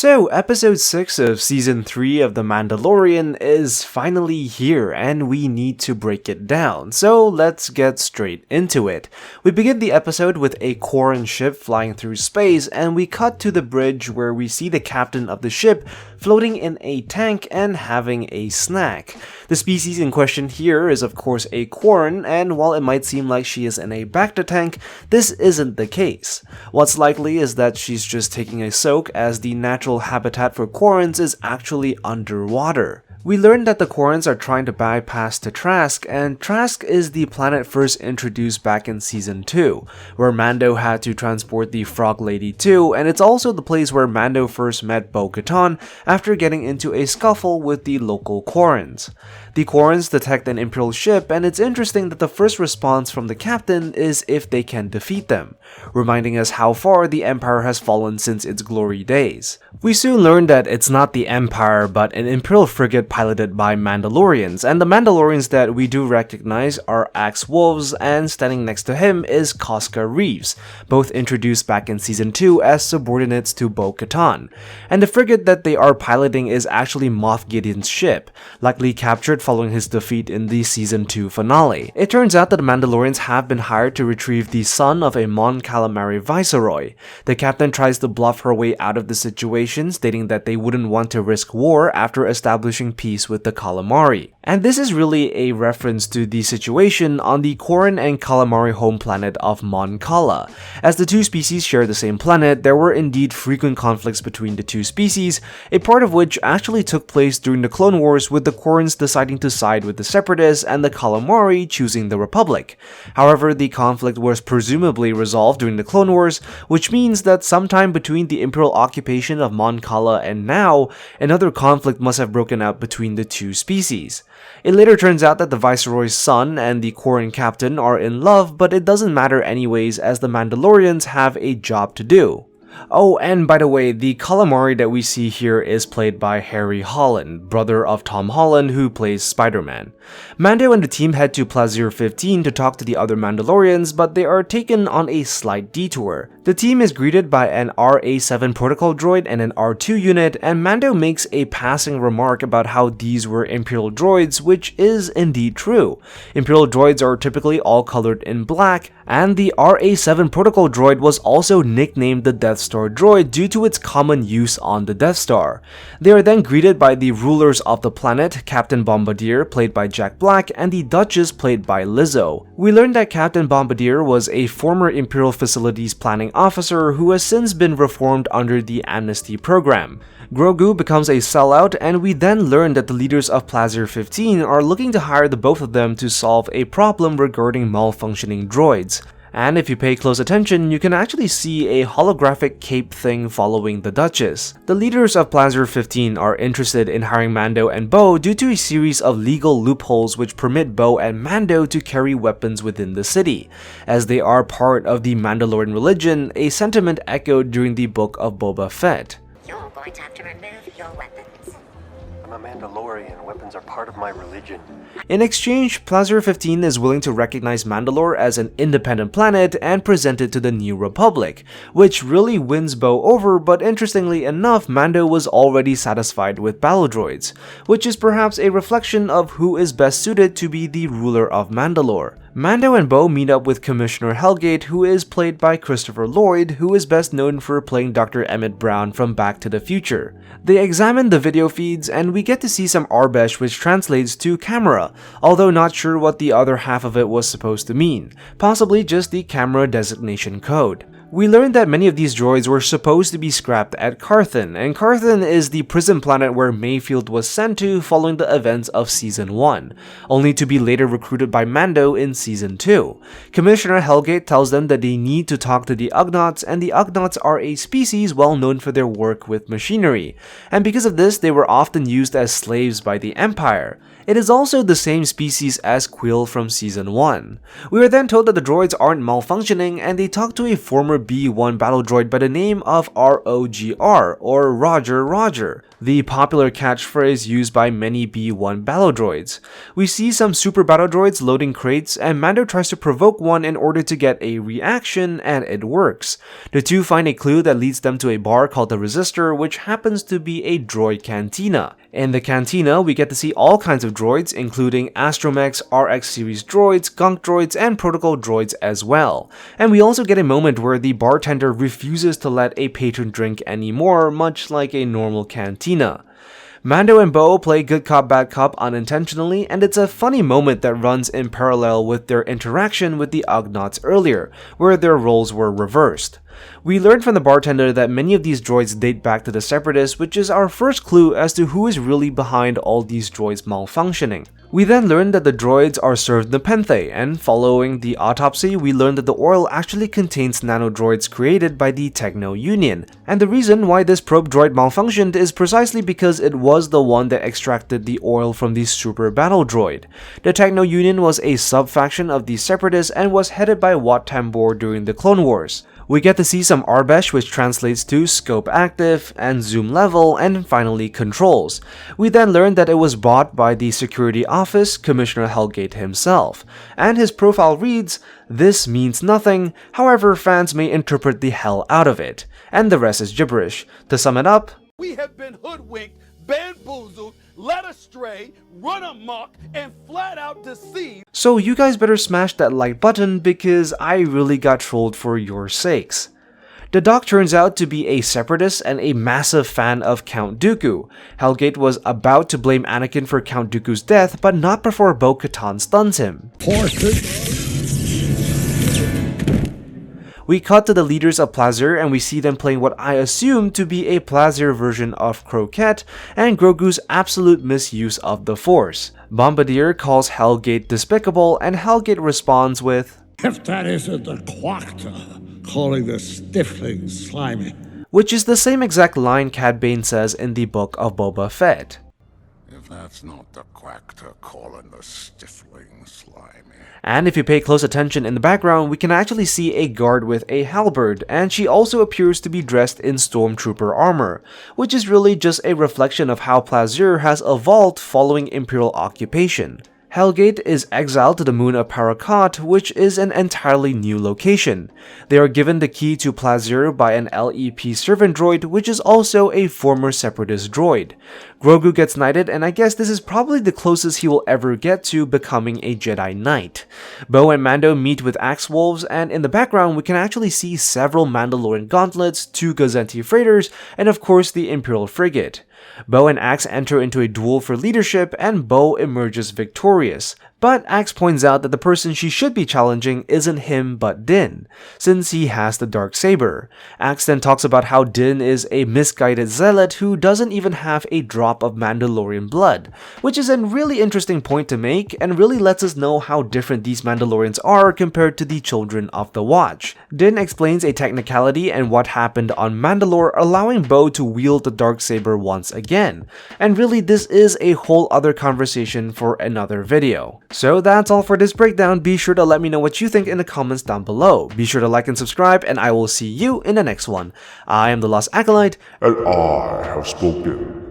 So, episode 6 of season 3 of The Mandalorian is finally here and we need to break it down, so let's get straight into it. We begin the episode with a Quarren ship flying through space and we cut to the bridge where we see the captain of the ship floating in a tank and having a snack. The species in question here is of course a Quarren, and while it might seem like she is in a bacta tank, this isn't the case. What's likely is that she's just taking a soak, as the natural habitat for Quarrens is actually underwater. We learned that the Quarrens are trying to bypass to Trask, and Trask is the planet first introduced back in season 2, where Mando had to transport the Frog Lady to, and it's also the place where Mando first met Bo Katan after getting into a scuffle with the local Quarrens. The Quarrens detect an imperial ship, and it's interesting that the first response from the captain is if they can defeat them, reminding us how far the Empire has fallen since its glory days. We soon learn that it's not the Empire, but an imperial frigate piloted by Mandalorians, and the Mandalorians that we do recognize are Axe Wolves, and standing next to him is Koska Reeves, both introduced back in season 2 as subordinates to Bo Katan. And the frigate that they are piloting is actually Moff Gideon's ship, likely captured following his defeat in the season 2 finale. It turns out that the Mandalorians have been hired to retrieve the son of a Mon Calamari viceroy. The captain tries to bluff her way out of the situation, stating that they wouldn't want to risk war after establishing peace with the Calamari. And this is really a reference to the situation on the Quarren and Calamari home planet of Mon Cala. As the two species share the same planet, there were indeed frequent conflicts between the two species, a part of which actually took place during the Clone Wars, with the Quarrens deciding to side with the Separatists and the Calamari choosing the Republic. However, the conflict was presumably resolved during the Clone Wars, which means that sometime between the Imperial occupation of Mon Cala and now, another conflict must have broken out between the two species. It later turns out that the Viceroy's son and the Quarren captain are in love, but it doesn't matter anyways, as the Mandalorians have a job to do. Oh, and by the way, the Calamari that we see here is played by Harry Holland, brother of Tom Holland, who plays Spider-Man. Mando and the team head to Plazir 15 to talk to the other Mandalorians, but they are taken on a slight detour. The team is greeted by an RA-7 protocol droid and an R2 unit, and Mando makes a passing remark about how these were Imperial droids, which is indeed true. Imperial droids are typically all colored in black, and the RA-7 protocol droid was also nicknamed the Death Star droid due to its common use on the Death Star. They are then greeted by the rulers of the planet, Captain Bombardier, played by Jack Black, and the Duchess, played by Lizzo. We learned that Captain Bombardier was a former Imperial Facilities Planning officer who has since been reformed under the Amnesty program. Grogu becomes a sellout, and we then learn that the leaders of Plazir 15 are looking to hire the both of them to solve a problem regarding malfunctioning droids. And if you pay close attention, you can actually see a holographic cape thing following the Duchess. The leaders of Plazir 15 are interested in hiring Mando and Bo due to a series of legal loopholes which permit Bo and Mando to carry weapons within the city, as they are part of the Mandalorian religion, a sentiment echoed during the book of Boba Fett. You're going to have to remove your weapons. I'm a Mandalorian. Weapons are part of my religion. In exchange, Plazir 15 is willing to recognize Mandalore as an independent planet and present it to the New Republic, which really wins Bo over, but interestingly enough, Mando was already satisfied with battle droids, which is perhaps a reflection of who is best suited to be the ruler of Mandalore. Mando and Bo meet up with Commissioner Hellgate, who is played by Christopher Lloyd, who is best known for playing Dr. Emmett Brown from Back to the Future. They examine the video feeds, and we get to see some Arbesh, which translates to camera, although not sure what the other half of it was supposed to mean, possibly just the camera designation code. We learned that many of these droids were supposed to be scrapped at Carthan, and Carthan is the prison planet where Mayfield was sent to following the events of Season 1, only to be later recruited by Mando in Season 2. Commissioner Hellgate tells them that they need to talk to the Ugnaughts, and the Ugnaughts are a species well known for their work with machinery, and because of this they were often used as slaves by the Empire. It is also the same species as Quill from Season 1. We are then told that the droids aren't malfunctioning, and they talk to a former B1 battle droid by the name of ROGR, or Roger Roger, the popular catchphrase used by many B1 battle droids. We see some super battle droids loading crates, and Mando tries to provoke one in order to get a reaction, and it works. The two find a clue that leads them to a bar called the Resistor, which happens to be a droid cantina. In the cantina, we get to see all kinds of droids, including Astromechs, RX series droids, gunk droids, and protocol droids as well. And we also get a moment where the bartender refuses to let a patron drink anymore, much like a normal cantina. Mando and Bo play good cop bad cop unintentionally, and it's a funny moment that runs in parallel with their interaction with the Ugnaughts earlier, where their roles were reversed. We learned from the bartender that many of these droids date back to the Separatists, which is our first clue as to who is really behind all these droids malfunctioning. We then learned that the droids are served nepenthe, and following the autopsy, we learned that the oil actually contains nanodroids created by the Techno Union. And the reason why this probe droid malfunctioned is precisely because it was the one that extracted the oil from the super battle droid. The Techno Union was a sub-faction of the Separatists and was headed by Wat Tambor during the Clone Wars. We get to see some Arbesh, which translates to scope active, and zoom level, and finally controls. We then learned that it was bought by the security office, Commissioner Hellgate himself, and his profile reads, "This means nothing, however fans may interpret the hell out of it," and the rest is gibberish. To sum it up, we have been hoodwinked, bamboozled, led astray, run amok, and flat out deceived. So you guys better smash that like button because I really got trolled for your sakes. The doc turns out to be a separatist and a massive fan of Count Dooku. Hellgate was about to blame Anakin for Count Dooku's death, but not before Bo Katan stuns him. We cut to the leaders of Plazir and we see them playing what I assume to be a Plazir version of croquet and Grogu's absolute misuse of the Force. Bombardier calls Hellgate despicable and Hellgate responds with, "If that isn't the quacta, calling the stifling slimy." Which is the same exact line Cad Bane says in the book of Boba Fett. If that's not the quacta, calling the stifling slimy. And if you pay close attention in the background, we can actually see a guard with a halberd, and she also appears to be dressed in stormtrooper armor, which is really just a reflection of how Plazir has evolved following Imperial occupation. Hellgate is exiled to the moon of Parakat, which is an entirely new location. They are given the key to Plazir by an LEP servant droid, which is also a former separatist droid. Grogu gets knighted, and I guess this is probably the closest he will ever get to becoming a Jedi Knight. Bo and Mando meet with Axe Wolves, and in the background we can actually see several Mandalorian gauntlets, 2 Gazenti freighters, and of course the Imperial frigate. Bo and Axe enter into a duel for leadership, and Bo emerges victorious. But Axe points out that the person she should be challenging isn't him but Din, since he has the dark saber. Axe then talks about how Din is a misguided zealot who doesn't even have a drop of Mandalorian blood, which is a really interesting point to make and really lets us know how different these Mandalorians are compared to the Children of the Watch. Din explains a technicality and what happened on Mandalore, allowing Bo to wield the dark saber once again. And really this is a whole other conversation for another video. So that's all for this breakdown. Be sure to let me know what you think in the comments down below. Be sure to like and subscribe, and I will see you in the next one. I am the Lost Acolyte, and I have spoken.